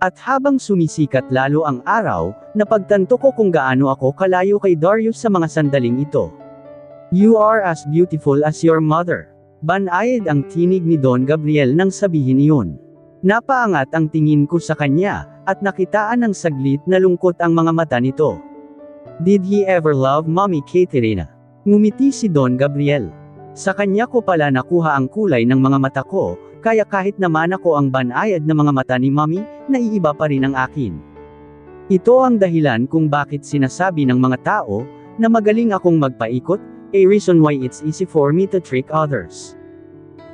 At habang sumisikat lalo ang araw, napagtanto ko kung gaano ako kalayo kay Darius sa mga sandaling ito. "You are as beautiful as your mother." Banayad ang tinig ni Don Gabriel nang sabihin iyon. Napaangat ang tingin ko sa kanya, at nakitaan ng saglit na lungkot ang mga mata nito. "Did he ever love Mommy Katerina?" Ngumiti si Don Gabriel. Sa kanya ko pala nakuha ang kulay ng mga mata ko, kaya kahit naman ako ang banayad na mga mata ni Mommy, naiiba pa rin ang akin. Ito ang dahilan kung bakit sinasabi ng mga tao, na magaling akong magpaikot, a reason why it's easy for me to trick others.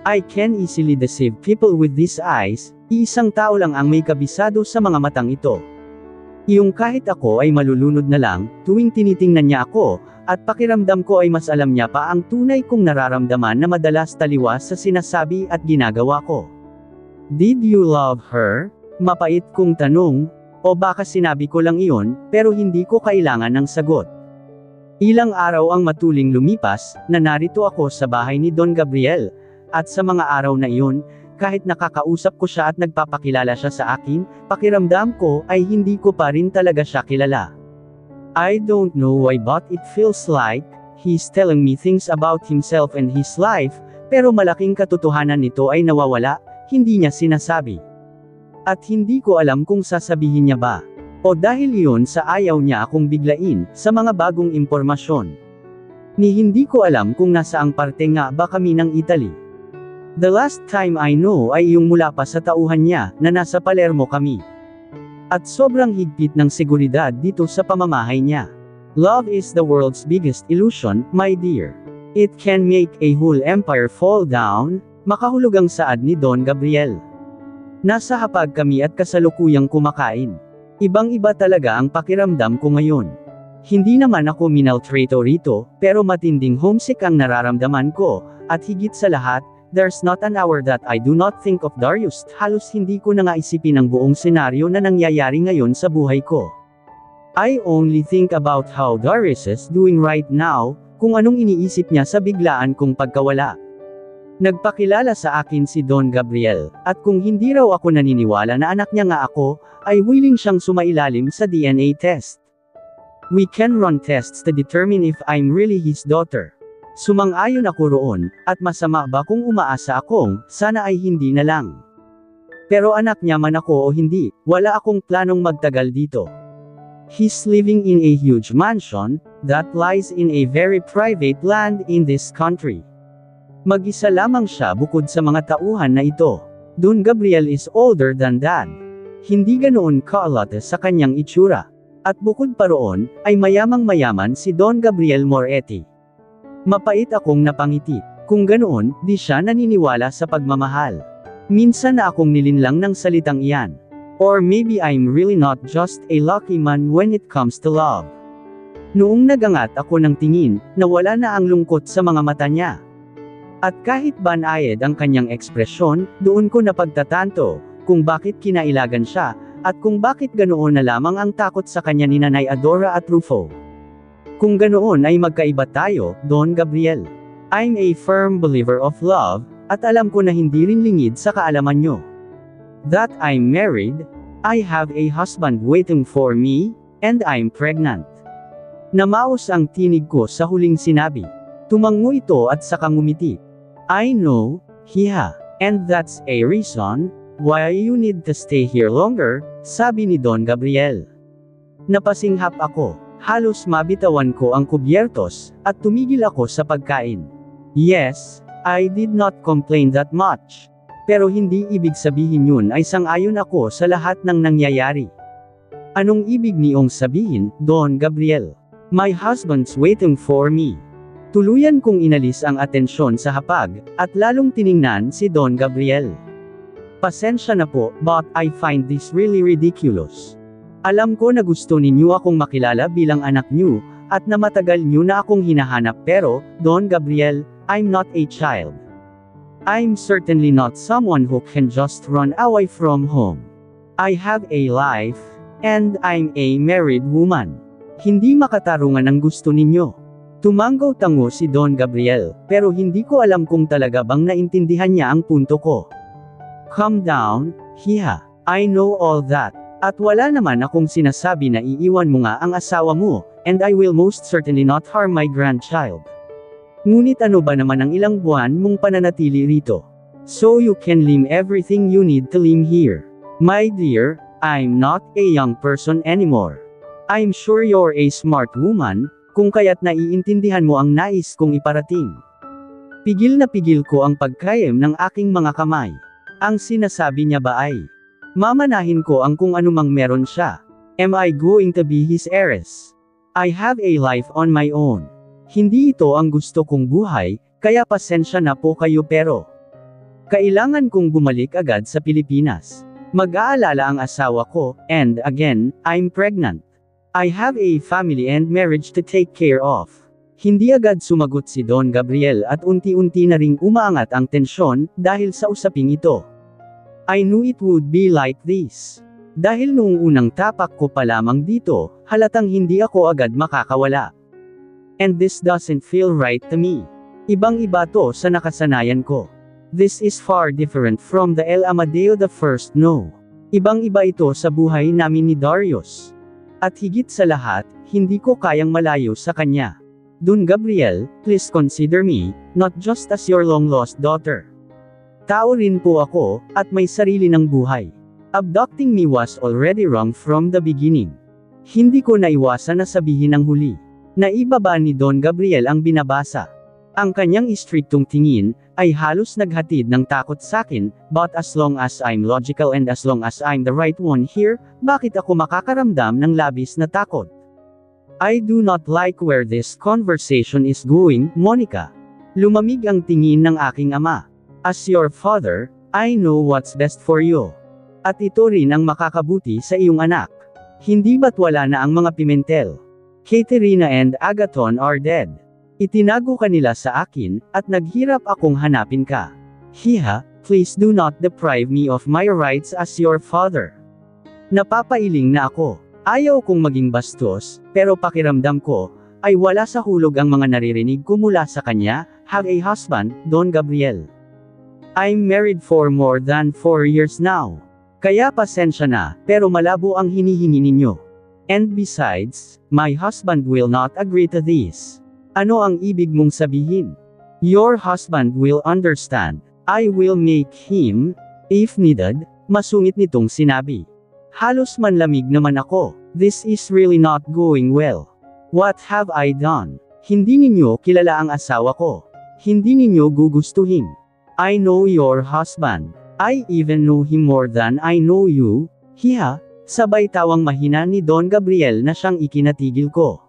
I can easily deceive people with these eyes, iisang tao lang ang may kabisado sa mga matang ito. Yung kahit ako ay malulunod na lang, tuwing tinitingnan niya ako, at pakiramdam ko ay mas alam niya pa ang tunay kong nararamdaman na madalas taliwas sa sinasabi at ginagawa ko. "Did you love her?" Mapait kong tanong, o baka sinabi ko lang iyon, pero hindi ko kailangan ng sagot. Ilang araw ang matuling lumipas, na narito ako sa bahay ni Don Gabriel, at sa mga araw na iyon, kahit nakakausap ko siya at nagpapakilala siya sa akin, pakiramdam ko ay hindi ko pa rin talaga siya kilala. I don't know why but it feels like, he's telling me things about himself and his life, pero malaking katotohanan nito ay nawawala, hindi niya sinasabi. At hindi ko alam kung sasabihin niya ba. O dahil iyon sa ayaw niya akong biglain, sa mga bagong impormasyon. Ni hindi ko alam kung nasaang parte nga ba kami ng Italy. The last time I know ay yung mula pa sa tauhan niya, na nasa Palermo kami. At sobrang higpit ng seguridad dito sa pamamahay niya. Love is the world's biggest illusion, my dear. It can make a whole empire fall down, makahulog ang saad ni Don Gabriel. Nasa hapag kami at kasalukuyang kumakain. Ibang-iba talaga ang pakiramdam ko ngayon. Hindi naman ako minaltrato rito, pero matinding homesick ang nararamdaman ko, at higit sa lahat, there's not an hour that I do not think of Darius. Halos hindi ko na nga isipin ang buong senaryo na nangyayari ngayon sa buhay ko. I only think about how Darius is doing right now, kung anong iniisip niya sa biglaan kong pagkawala. Nagpakilala sa akin si Don Gabriel, at kung hindi raw ako naniniwala na anak niya nga ako, ay willing siyang sumailalim sa DNA test. We can run tests to determine if I'm really his daughter. Sumang-ayon ako roon, at masama ba kung umaasa akong, sana ay hindi na lang. Pero anak niya man ako o hindi, wala akong planong magtagal dito. He's living in a huge mansion, that lies in a very private land in this country. Mag-isa lamang siya bukod sa mga tauhan na ito. Don Gabriel is older than Dad. Hindi ganoon kaalate sa kanyang itsura. At bukod pa roon, ay mayamang-mayaman si Don Gabriel Moretti. Mapait akong napangiti. Kung ganoon, di siya naniniwala sa pagmamahal. Minsan na akong nilinlang ng salitang iyan. Or maybe I'm really not just a lucky man when it comes to love. Noong nagangat ako ng tingin, nawala na ang lungkot sa mga mata niya. At kahit banayad ang kanyang ekspresyon, doon ko napagtatanto, kung bakit kinailagan siya, at kung bakit ganoon na lamang ang takot sa kanya ni Nanay Adora at Rufo. Kung ganoon ay magkaiba tayo, Don Gabriel. I'm a firm believer of love, at alam ko na hindi rin lingid sa kaalaman nyo. That I'm married, I have a husband waiting for me, and I'm pregnant. Namaos ang tinig ko sa huling sinabi. Tumango ito at saka ngumiti. I know, hiha, and that's a reason why you need to stay here longer, sabi ni Don Gabriel. Napasinghap ako. Halos mabitawan ko ang kubyertos, at tumigil ako sa pagkain. Yes, I did not complain that much. Pero hindi ibig sabihin yun ay sang-ayon ako sa lahat ng nangyayari. Anong ibig niyong sabihin, Don Gabriel? My husband's waiting for me. Tuluyan kong inalis ang atensyon sa hapag, at lalong tiningnan si Don Gabriel. Pasensya na po, but I find this really ridiculous. Alam ko na gusto ninyo akong makilala bilang anak niyo, at na matagal niyo na akong hinahanap pero, Don Gabriel, I'm not a child. I'm certainly not someone who can just run away from home. I have a life, and I'm a married woman. Hindi makatarungan ang gusto ninyo. Tumanggaw-tango si Don Gabriel, pero hindi ko alam kung talaga bang naintindihan niya ang punto ko. Calm down, hiha. I know all that. At wala naman akong sinasabi na iiwan mo nga ang asawa mo, and I will most certainly not harm my grandchild. Ngunit ano ba naman ang ilang buwan mong pananatili rito? So you can leave everything you need to leave here. My dear, I'm not a young person anymore. I'm sure you're a smart woman, kung kaya't naiintindihan mo ang nais kong iparating. Pigil na pigil ko ang pagkayem ng aking mga kamay. Ang sinasabi niya ba ay, mamanahin ko ang kung anumang meron siya. Am I going to be his heiress? I have a life on my own. Hindi ito ang gusto kong buhay, kaya pasensya na po kayo pero kailangan kong bumalik agad sa Pilipinas. Mag-aalala ang asawa ko, and again, I'm pregnant. I have a family and marriage to take care of. Hindi agad sumagot si Don Gabriel at unti-unti na ring umaangat ang tensyon dahil sa usaping ito. I knew it would be like this. Dahil noong unang tapak ko pa lamang dito, halatang hindi ako agad makakawala. And this doesn't feel right to me. Ibang-iba to sa nakasanayan ko. This is far different from the El Amadeo the First no. Ibang-iba ito sa buhay namin ni Darius. At higit sa lahat, hindi ko kayang malayo sa kanya. Don Gabriel, please consider me, not just as your long-lost daughter. Tao rin po ako, at may sarili ng buhay. Abducting me was already wrong from the beginning. Hindi ko naiwasan na sabihin ang huli. Naibaba ni Don Gabriel ang binabasa. Ang kanyang istriktong tingin, ay halos naghatid ng takot sakin, but as long as I'm logical and as long as I'm the right one here, bakit ako makakaramdam ng labis na takot? I do not like where this conversation is going, Monica. Lumamig ang tingin ng aking ama. As your father, I know what's best for you. At ito rin ang makakabuti sa iyong anak. Hindi ba't wala na ang mga Pimentel? Katerina and Agathon are dead. Itinago ka nila sa akin, at naghirap akong hanapin ka. Hiha, please do not deprive me of my rights as your father. Napapailing na ako. Ayaw kong maging bastos, pero pakiramdam ko, ay wala sa hulog ang mga naririnig ko mula sa kanya. Have a husband, Don Gabriel. I'm married for more than 4 years now. Kaya pasensya na, pero malabo ang hinihingi ninyo. And besides, my husband will not agree to this. Ano ang ibig mong sabihin? Your husband will understand. I will make him, if needed, masungit nitong sinabi. Halos manlamig naman ako. This is really not going well. What have I done? Hindi ninyo kilala ang asawa ko. Hindi ninyo gugustuhin. I know your husband. I even know him more than I know you. Hiha, sabay tawang mahina ni Don Gabriel na siyang ikinatigil ko.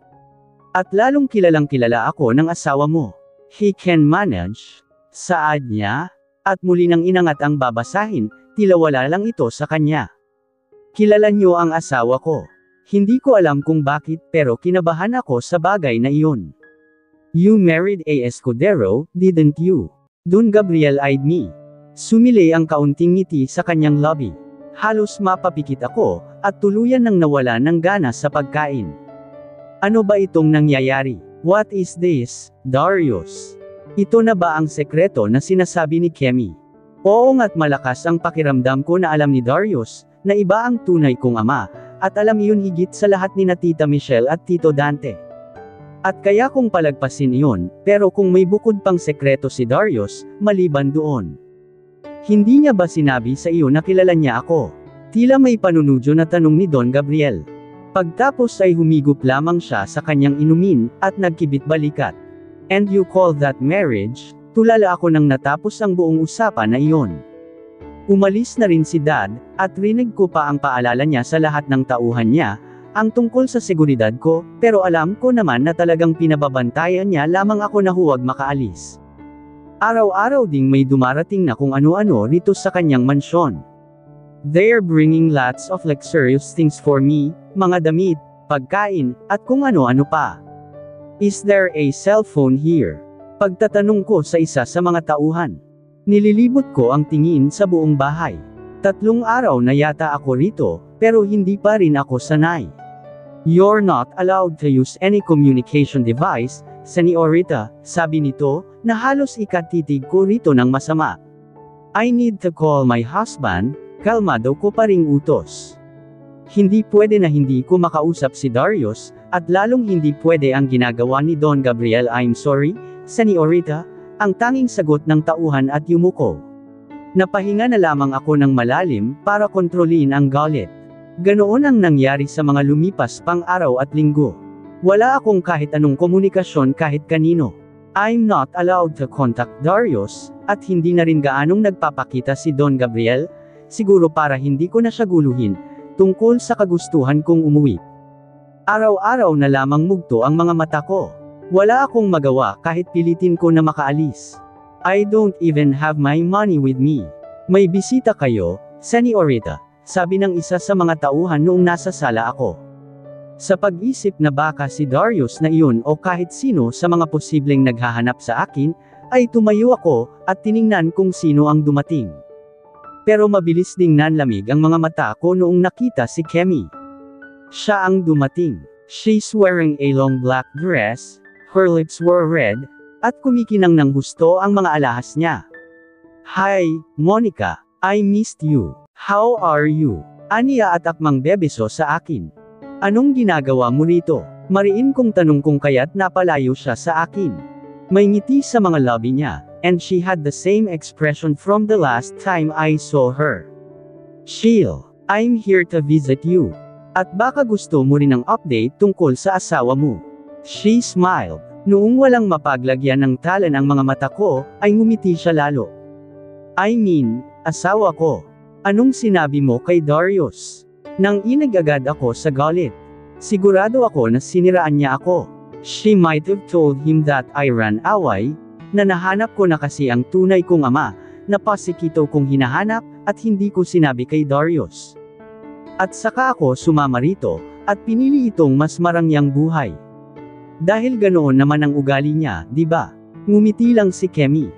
At lalong kilalang kilala ako ng asawa mo. He can manage. Saad niya? At muli nang inangat ang babasahin, tila wala lang ito sa kanya. Kilala niyo ang asawa ko. Hindi ko alam kung bakit pero kinabahan ako sa bagay na iyon. You married a escudero, didn't you? Don Gabriel eyed me. Sumilay ang kaunting ngiti sa kanyang labi. Halos mapapikit ako, at tuluyan nang nawala ng gana sa pagkain. Ano ba itong nangyayari? What is this, Darius? Ito na ba ang sekreto na sinasabi ni Kemi? Oo nga't malakas ang pakiramdam ko na alam ni Darius, na iba ang tunay kong ama, at alam iyon higit sa lahat ni na Tita Michelle at Tito Dante. At kaya kong palagpasin iyon, pero kung may bukod pang sekreto si Darius, maliban doon. Hindi niya ba sinabi sa iyo na kilala niya ako? Tila may panunudyo na tanong ni Don Gabriel. Pagtapos ay humigop lamang siya sa kanyang inumin, at nagkibit-balikat. And you call that marriage? Tulala ako nang natapos ang buong usapan na iyon. Umalis na rin si Dad, at rinig ko pa ang paalala niya sa lahat ng tauhan niya, ang tungkol sa seguridad ko, pero alam ko naman na talagang pinababantayan niya lamang ako na huwag makaalis. Araw-araw ding may dumarating na kung ano-ano rito sa kanyang mansyon. They're bringing lots of luxurious things for me, mga damit, pagkain, at kung ano-ano pa. Is there a cellphone here? Pagtatanong ko sa isa sa mga tauhan. Nililibot ko ang tingin sa buong bahay. 3 araw na yata ako rito, pero hindi pa rin ako sanay. You're not allowed to use any communication device, Senorita, sabi nito, na halos ikatitig ko rito ng masama. I need to call my husband, Kalmado ko pa ring utos. Hindi pwede na hindi ko makausap si Darius, at lalong hindi pwede ang ginagawa ni Don Gabriel. I'm sorry, Señorita, ang tanging sagot ng tauhan at yumuko. Napahinga na lamang ako ng malalim para kontrolin ang galit. Ganoon ang nangyari sa mga lumipas pang araw at linggo. Wala akong kahit anong komunikasyon kahit kanino. I'm not allowed to contact Darius, at hindi na rin gaanong nagpapakita si Don Gabriel, siguro para hindi ko na siya guluhin, tungkol sa kagustuhan kong umuwi. Araw-araw na lamang mugto ang mga mata ko. Wala akong magawa kahit pilitin ko na makaalis. I don't even have my money with me. May bisita kayo, Señorita, sabi ng isa sa mga tauhan noong nasa sala ako. Sa pag-isip na baka si Darius na iyon o kahit sino sa mga posibleng naghahanap sa akin, ay tumayo ako, at tiningnan kung sino ang dumating. Pero mabilis ding nanlamig ang mga mata ko noong nakita si Kemi. Siya ang dumating. She's wearing a long black dress, her lips were red, at kumikinang ng gusto ang mga alahas niya. Hi, Monica, I missed you. How are you? Aniya at akmang bebeso sa akin. Anong ginagawa mo rito? Mariin kong tanong kung kaya't napalayo siya sa akin. May ngiti sa mga labi niya, and she had the same expression from the last time I saw her. Sheil, I'm here to visit you. At baka gusto mo rin ng update tungkol sa asawa mo. She smiled. Noong walang mapaglagyan ng talan ang mga mata ko, ay ngumiti siya lalo. I mean, asawa ko. Anong sinabi mo kay Darius? Nang inag agad ako sa galit. Sigurado ako na siniraan niya ako. She might have told him that I ran away, na nahanap ko na kasi ang tunay kong ama, na pasikito kong hinahanap, at hindi ko sinabi kay Darius. At saka ako sumama rito, at pinili itong mas marangyang buhay. Dahil ganoon naman ang ugali niya, di ba? Ngumiti lang si Kemi.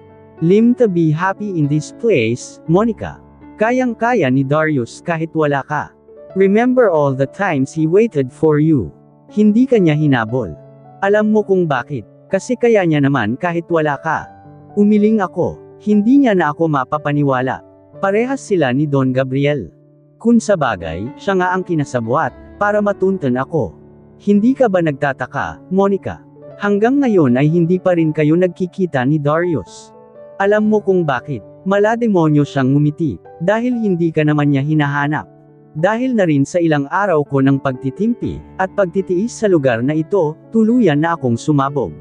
Lim to be happy in this place, Monica. Kayang-kaya ni Darius kahit wala ka. Remember all the times he waited for you. Hindi ka niya hinabol. Alam mo kung bakit, kasi kaya niya naman kahit wala ka. Umiling ako, hindi niya na ako mapapaniwala. Parehas sila ni Don Gabriel. Kung sa bagay, siya nga ang kinasabwat, para matunton ako. Hindi ka ba nagtataka, Monica? Hanggang ngayon ay hindi pa rin kayo nagkikita ni Darius. Alam mo kung bakit, malademonyo siyang ngumiti, dahil hindi ka naman niya hinahanap. Dahil na rin sa ilang araw ko ng pagtitimpi, at pagtitiis sa lugar na ito, tuluyan na akong sumabog.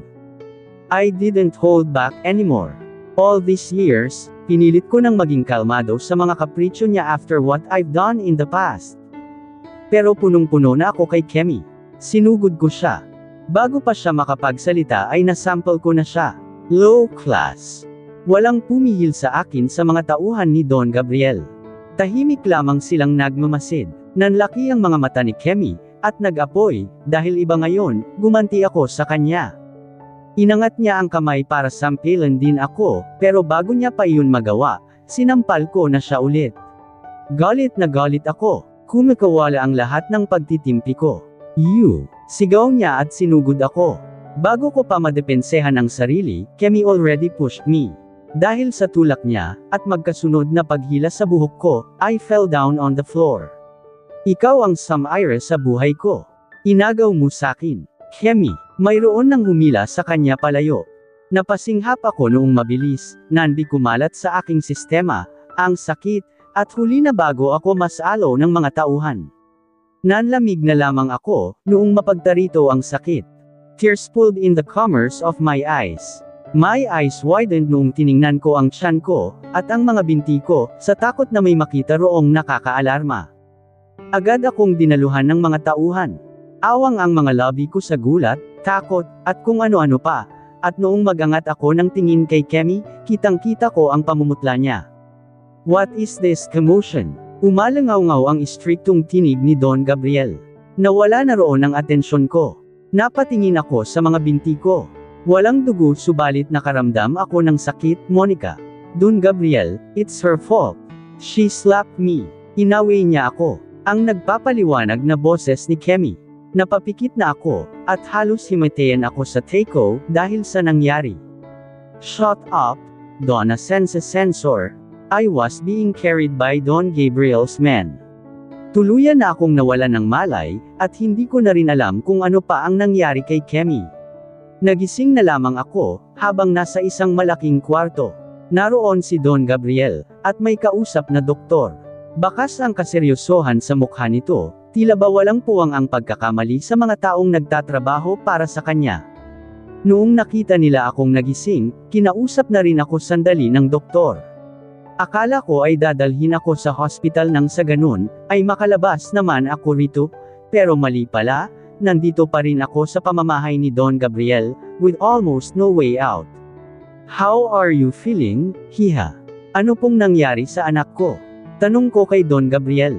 I didn't hold back anymore. All these years, pinilit ko nang maging kalmado sa mga kapritsyo niya after what I've done in the past. Pero punong-puno na ako kay Kemi. Sinugod ko siya. Bago pa siya makapagsalita ay nasample ko na siya. Low class. Walang pumihil sa akin sa mga tauhan ni Don Gabriel. Tahimik lamang silang nagmamasid. Nanlaki ang mga mata ni Kemi, at nag-apoy, dahil iba ngayon, gumanti ako sa kanya. Inangat niya ang kamay para sampilan din ako, pero bago niya pa iyon magawa, sinampal ko na siya ulit. Galit na galit ako, kumikawala ang lahat ng pagtitimpi ko. You! Sigaw niya at sinugod ako. Bago ko pa madepensehan ang sarili, Kemi already pushed me. Dahil sa tulak niya, at magkasunod na paghila sa buhok ko, I fell down on the floor. Ikaw ang sumire sa buhay ko. Inagaw mo sakin. Kemi, mayroon nang humila sa kanya palayo. Napasinghap ako noong mabilis, nandi kumalat sa aking sistema, ang sakit, at huli na bago ako masalo ng mga tauhan. Nanlamig na lamang ako, noong mapagtarito ang sakit. Tears pulled in the corners of my eyes. My eyes widened noong tiningnan ko ang tiyan ko, at ang mga binti ko, sa takot na may makita roong nakakaalarma. Agad akong dinaluhan ng mga tauhan. Awang ang mga labi ko sa gulat, takot, at kung ano-ano pa, at noong magangat ako ng tingin kay Kemi, kitang-kita ko ang pamumutla niya. What is this commotion? Umalangaw-ngaw ang istriktong tinig ni Don Gabriel. Nawala na roon ang atensyon ko. Napatingin ako sa mga binti ko. Walang dugo subalit nakaramdam ako ng sakit, Monica. Don Gabriel, it's her fault. She slapped me. Inaway niya ako. Ang nagpapaliwanag na boses ni Kemi. Napapikit na ako, at halos himatayan ako sa Teiko, dahil sa nangyari. Shut up, Donna Sense Sensor. I was being carried by Don Gabriel's men. Tuluyan na akong nawalan ng malay, at hindi ko na rin alam kung ano pa ang nangyari kay Kemi. Nagising na lamang ako, habang nasa isang malaking kwarto. Naroon si Don Gabriel, at may kausap na doktor. Bakas ang kaseryosohan sa mukha nito, tila ba walang puwang ang pagkakamali sa mga taong nagtatrabaho para sa kanya. Noong nakita nila akong nagising, kinausap na rin ako sandali ng doktor. Akala ko ay dadalhin ako sa hospital nang sa ganun, ay makalabas naman ako rito, pero mali pala, nandito pa rin ako sa pamamahay ni Don Gabriel, with almost no way out. How are you feeling, Hiha? Ano pong nangyari sa anak ko? Tanong ko kay Don Gabriel.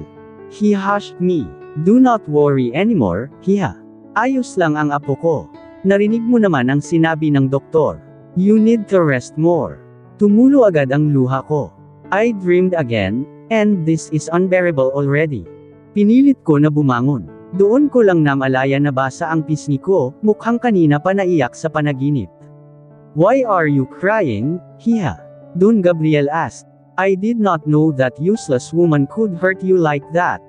He hushed me. Do not worry anymore, Hiha. Ayos lang ang apo ko. Narinig mo naman ang sinabi ng doktor. You need to rest more. Tumulo agad ang luha ko. I dreamed again, and this is unbearable already. Pinilit ko na bumangon. Doon ko lang namalaya na basa ang pisngi ko, mukhang kanina pa naiyak sa panaginip. Why are you crying, Hiha? Don Gabriel asked. I did not know that useless woman could hurt you like that.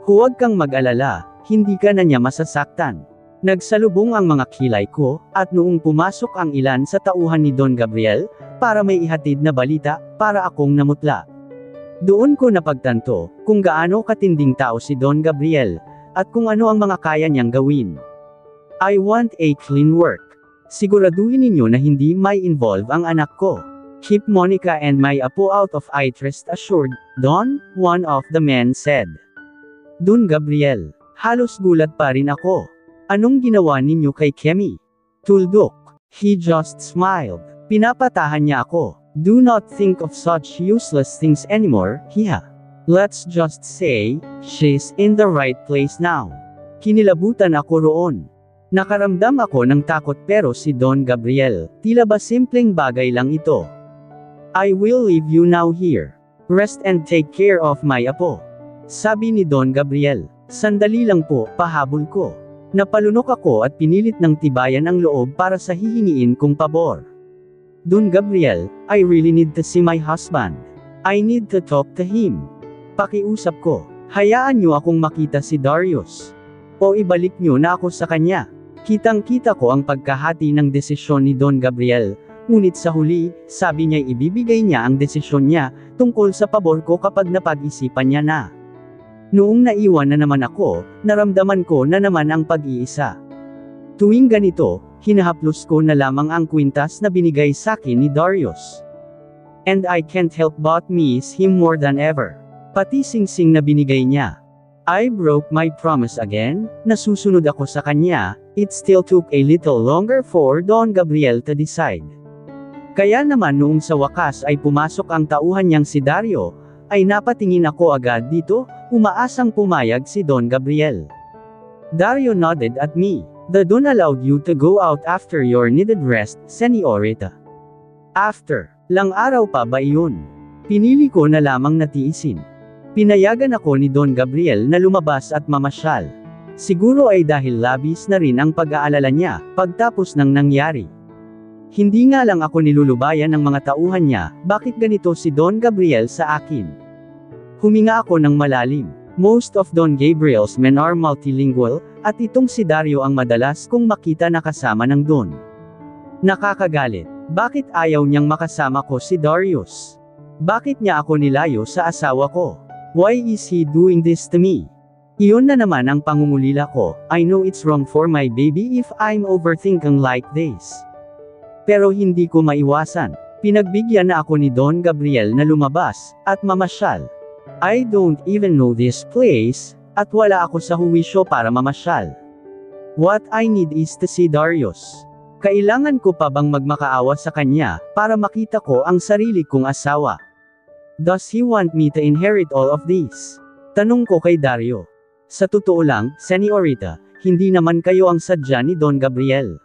Huwag kang mag-alala, hindi ka na niya masasaktan. Nagsalubong ang mga kilay ko, at noong pumasok ang ilan sa tauhan ni Don Gabriel, para may ihatid na balita, para akong namutla. Doon ko napagtanto, kung gaano katinding tao si Don Gabriel, at kung ano ang mga kaya niyang gawin. I want a clean work. Siguraduhin ninyo na hindi may involve ang anak ko. Keep Monica and my apo out of it, rest assured, Don, one of the men said. Don Gabriel, halos gulat pa rin ako. Anong ginawa ninyo kay Kemi? Tuldok. He just smiled. Pinapatahan niya ako. Do not think of such useless things anymore, Hiha. Let's just say, she's in the right place now. Kinilabutan ako roon. Nakaramdam ako ng takot pero si Don Gabriel, tila ba simpleng bagay lang ito. I will leave you now here. Rest and take care of my apo. Sabi ni Don Gabriel. Sandali lang po, pahabol ko. Napalunok ako at pinilit ng tibayan ang loob para sa hihingiin kong pabor. Don Gabriel, I really need to see my husband. I need to talk to him. Pakiusap ko, hayaan niyo akong makita si Darius. O ibalik niyo na ako sa kanya. Kitang-kita ko ang pagkahati ng desisyon ni Don Gabriel, ngunit sa huli, sabi niya ibibigay niya ang desisyon niya, tungkol sa pabor ko kapag napag-isipan niya na. Noong naiwan na naman ako, naramdaman ko na naman ang pag-iisa. Tuwing ganito, hinahaplos ko na lamang ang kwintas na binigay sakin ni Darius. And I can't help but miss him more than ever. Pati singsing na binigay niya. I broke my promise again, nasusunod ako sa kanya, it still took a little longer for Don Gabriel to decide. Kaya naman noong sa wakas ay pumasok ang tauhan niyang si Dario, ay napatingin ako agad dito, umaasang pumayag si Don Gabriel. Dario nodded at me. The Don allowed you to go out after your needed rest, Señorita. After, lang araw pa ba iyon? Pinili ko na lamang natiisin. Pinayagan ako ni Don Gabriel na lumabas at mamasyal. Siguro ay dahil labis na rin ang pag-aalala niya, pagtapos ng nangyari. Hindi nga lang ako nilulubayan ng mga tauhan niya, bakit ganito si Don Gabriel sa akin? Huminga ako ng malalim. Most of Don Gabriel's men are multilingual, at itong si Dario ang madalas kong makita na kasama ng Don. Nakakagalit. Bakit ayaw niyang makasama ko si Darius? Bakit niya ako nilayo sa asawa ko? Why is he doing this to me? Iyon na naman ang pangungulila ko. I know it's wrong for my baby if I'm overthinking like this. Pero hindi ko maiwasan. Pinagbigyan na ako ni Don Gabriel na lumabas, at mamasyal. I don't even know this place, at wala ako sa huwisyo para mamasyal. What I need is to see Darius. Kailangan ko pa bang magmakaawa sa kanya, para makita ko ang sarili kong asawa? Does he want me to inherit all of this? Tanong ko kay Dario. Sa totoo lang, Señorita, hindi naman kayo ang sadya ni Don Gabriel.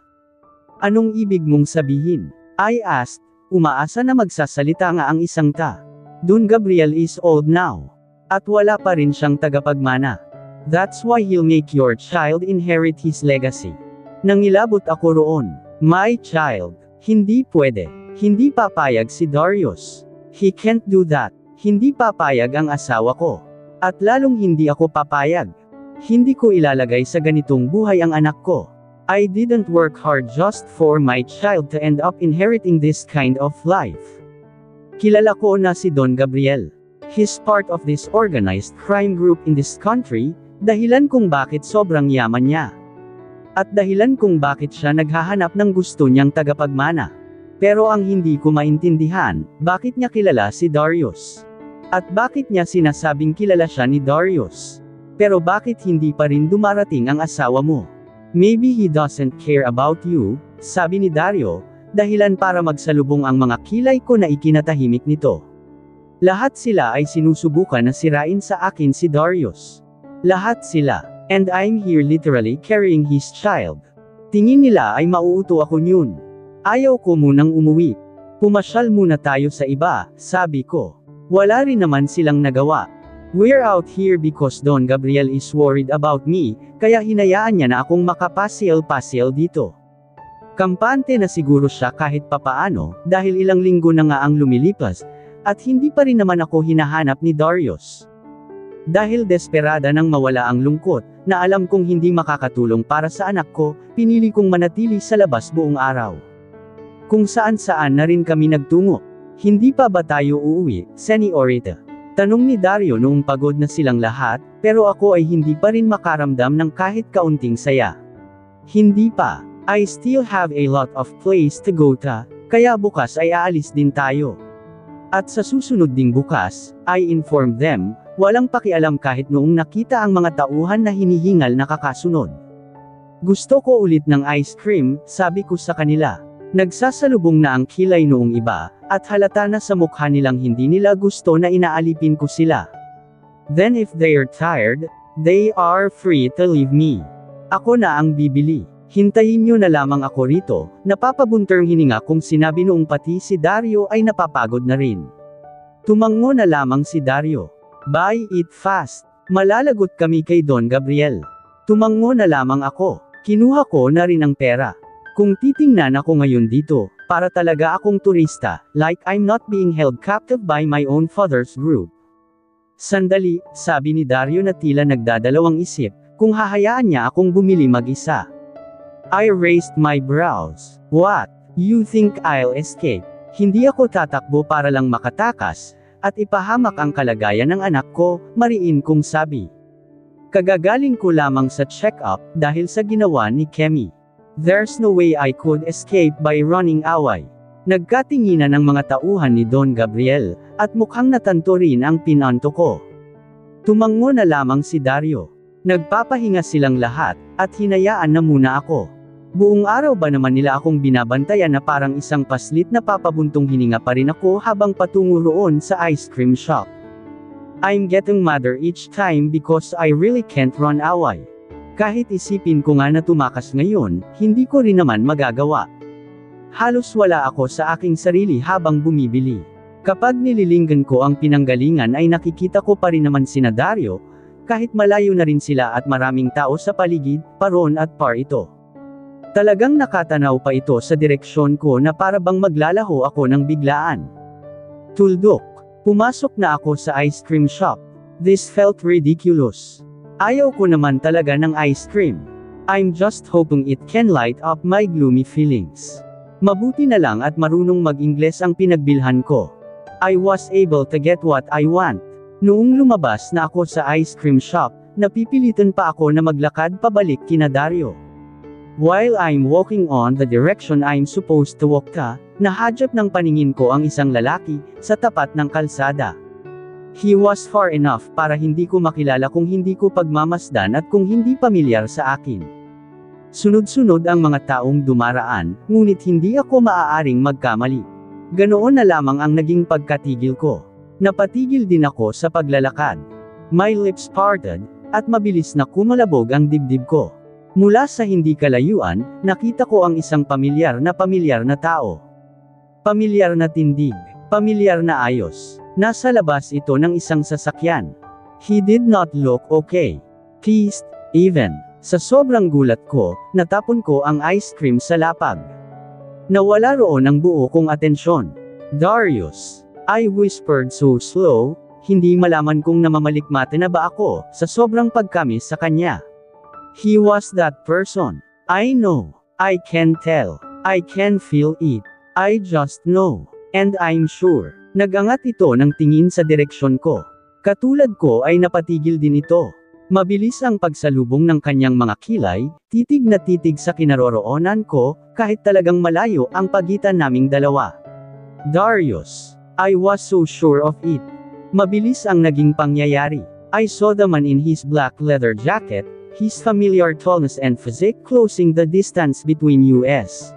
Anong ibig mong sabihin? I asked, umaasa na magsasalita nga ang isang ta. Don Gabriel is old now. At wala pa rin siyang tagapagmana. That's why he'll make your child inherit his legacy. Nangilabot ako roon. My child. Hindi pwede. Hindi papayag si Darius. He can't do that. Hindi papayag ang asawa ko. At lalong hindi ako papayag. Hindi ko ilalagay sa ganitong buhay ang anak ko. I didn't work hard just for my child to end up inheriting this kind of life. Kilala ko na si Don Gabriel. He's part of this organized crime group in this country, dahilan kung bakit sobrang yaman niya. At dahilan kung bakit siya naghahanap ng gusto niyang tagapagmana. Pero ang hindi ko maintindihan, bakit niya kilala si Darius? At bakit niya sinasabing kilala siya ni Darius? Pero bakit hindi pa rin dumarating ang asawa mo? Maybe he doesn't care about you, sabi ni Dario, dahilan para magsalubong ang mga kilay ko na ikinatahimik nito. Lahat sila ay sinusubukan na sirain sa akin si Darius. Lahat sila. And I'm here literally carrying his child. Tingin nila ay mauuto ako yun. Ayaw ko munang umuwi. Pumasyal muna tayo sa iba, sabi ko. Wala rin naman silang nagawa. We're out here because Don Gabriel is worried about me, kaya hinayaan niya na akong makapasyal-pasyal dito. Kampante na siguro siya kahit papaano, dahil ilang linggo na nga ang lumilipas, at hindi pa rin naman ako hinahanap ni Darius. Dahil desperada nang mawala ang lungkot, na alam kong hindi makakatulong para sa anak ko, pinili kong manatili sa labas buong araw. Kung saan-saan na rin kami nagtungo. Hindi pa ba tayo uuwi, Senorita? Tanong ni Dario noong pagod na silang lahat, pero ako ay hindi pa rin makaramdam ng kahit kaunting saya. Hindi pa. I still have a lot of place to go to, kaya bukas ay aalis din tayo. At sa susunod ding bukas, I informed them, walang pakialam kahit noong nakita ang mga tauhan na hinihingal na kakasunod. Gusto ko ulit ng ice cream, sabi ko sa kanila. Nagsasalubong na ang kilay noong iba, at halata na sa mukha nilang hindi nila gusto na inaalipin ko sila. Then if they're tired, they are free to leave me. Ako na ang bibili. Hintayin nyo na lamang ako rito, napapabuntong hininga kung sinabi noong pati si Dario ay napapagod na rin. Tumango na lamang si Dario. Buy it fast. Malalagot kami kay Don Gabriel. Tumango na lamang ako. Kinuha ko na rin ang pera. Kung titingnan ako ngayon dito, para talaga akong turista, like I'm not being held captive by my own father's group. Sandali, sabi ni Dario na tila nagdadalawang isip, kung hahayaan niya akong bumili mag-isa. I raised my brows. What? You think I'll escape? Hindi ako tatakbo para lang makatakas, at ipahamak ang kalagayan ng anak ko, mariin kong sabi. Kagagaling ko lamang sa check-up, dahil sa ginawa ni Kemi. There's no way I could escape by running away. Nagkatinginan ang mga tauhan ni Don Gabriel, at mukhang natanto rin ang pinanto ko. Tumango na lamang si Dario. Nagpapahinga silang lahat, at hinayaan na muna ako. Buong araw ba naman nila akong binabantayan na parang isang paslit na papabuntong hininga pa rin ako habang patungo roon sa ice cream shop. I'm getting madder each time because I really can't run away. Kahit isipin ko nga na tumakas ngayon, hindi ko rin naman magagawa. Halos wala ako sa aking sarili habang bumibili. Kapag nililinggan ko ang pinanggalingan ay nakikita ko pa rin naman sina Dario, kahit malayo na rin sila at maraming tao sa paligid, paron at par ito. Talagang nakatanaw pa ito sa direksyon ko na para bang maglalaho ako ng biglaan. Tuldok. Pumasok na ako sa ice cream shop. This felt ridiculous. Ayaw ko naman talaga ng ice cream. I'm just hoping it can light up my gloomy feelings. Mabuti na lang at marunong mag-Ingles ang pinagbilhan ko. I was able to get what I want. Noong lumabas na ako sa ice cream shop, napipilitan pa ako na maglakad pabalik kina Dario. While I'm walking on the direction I'm supposed to walk to, nahadyap ng paningin ko ang isang lalaki, sa tapat ng kalsada. He was far enough para hindi ko makilala kung hindi ko pagmamasdan at kung hindi pamilyar sa akin. Sunod-sunod ang mga taong dumaraan, ngunit hindi ako maaaring magkamali. Ganoon na lamang ang naging pagkatigil ko. Napatigil din ako sa paglalakad. My lips parted, at mabilis na kumalabog ang dibdib ko. Mula sa hindi kalayuan, nakita ko ang isang pamilyar na tao. Pamilyar na tindig, pamilyar na ayos. Nasa labas ito ng isang sasakyan. He did not look okay. Pissed, even. Sa sobrang gulat ko, natapon ko ang ice cream sa lapag. Nawala roon ang buo kong atensyon. Darius. I whispered so slow, hindi malaman kung namamalikmate na ba ako, sa sobrang pagkamis sa kanya. He was that person. I know. I can tell. I can feel it. I just know. And I'm sure. Nagangat ito ng tingin sa direksyon ko. Katulad ko ay napatigil din ito. Mabilis ang pagsalubong ng kanyang mga kilay, titig na titig sa kinaroroonan ko, kahit talagang malayo ang pagitan naming dalawa. Darius. I was so sure of it. Mabilis ang naging pangyayari. I saw the man in his black leather jacket, his familiar tallness and physique closing the distance between us.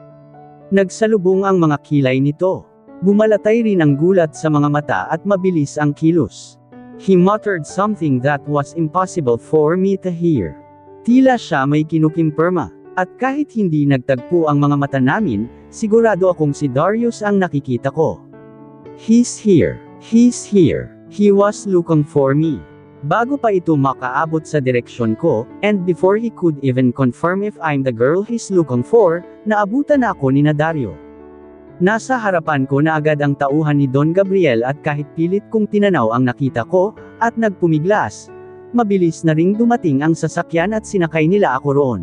Nagsalubong ang mga kilay nito. Bumalatay rin ang gulat sa mga mata at mabilis ang kilos. He muttered something that was impossible for me to hear. Tila siya may kinukimpirma. At kahit hindi nagtagpo ang mga mata namin, sigurado akong si Darius ang nakikita ko. He's here. He's here. He was looking for me. Bago pa ito makaabot sa direksyon ko, and before he could even confirm if I'm the girl he's looking for, naabutan na ako ni Dario. Nasa harapan ko na agad ang tauhan ni Don Gabriel at kahit pilit kong tinanaw ang nakita ko, at nagpumiglas, mabilis na ring dumating ang sasakyan at sinakay nila ako roon.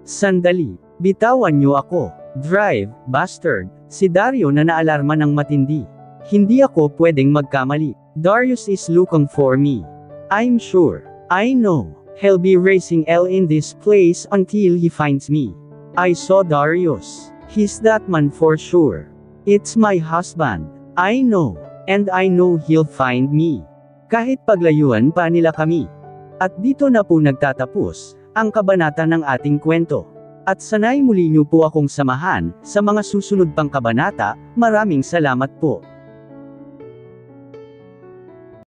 Sandali, bitawan niyo ako. Drive, bastard, si Dario na naalarma ng matindi. Hindi ako pwedeng magkamali. Darius is looking for me. I'm sure. I know. He'll be racing L in this place until he finds me. I saw Darius. He's that man for sure. It's my husband. I know. And I know he'll find me. Kahit paglayuan pa nila kami. At dito na po nagtatapos ang kabanata ng ating kwento. At sanay muli niyo po akong samahan sa mga susunod pang kabanata. Maraming salamat po.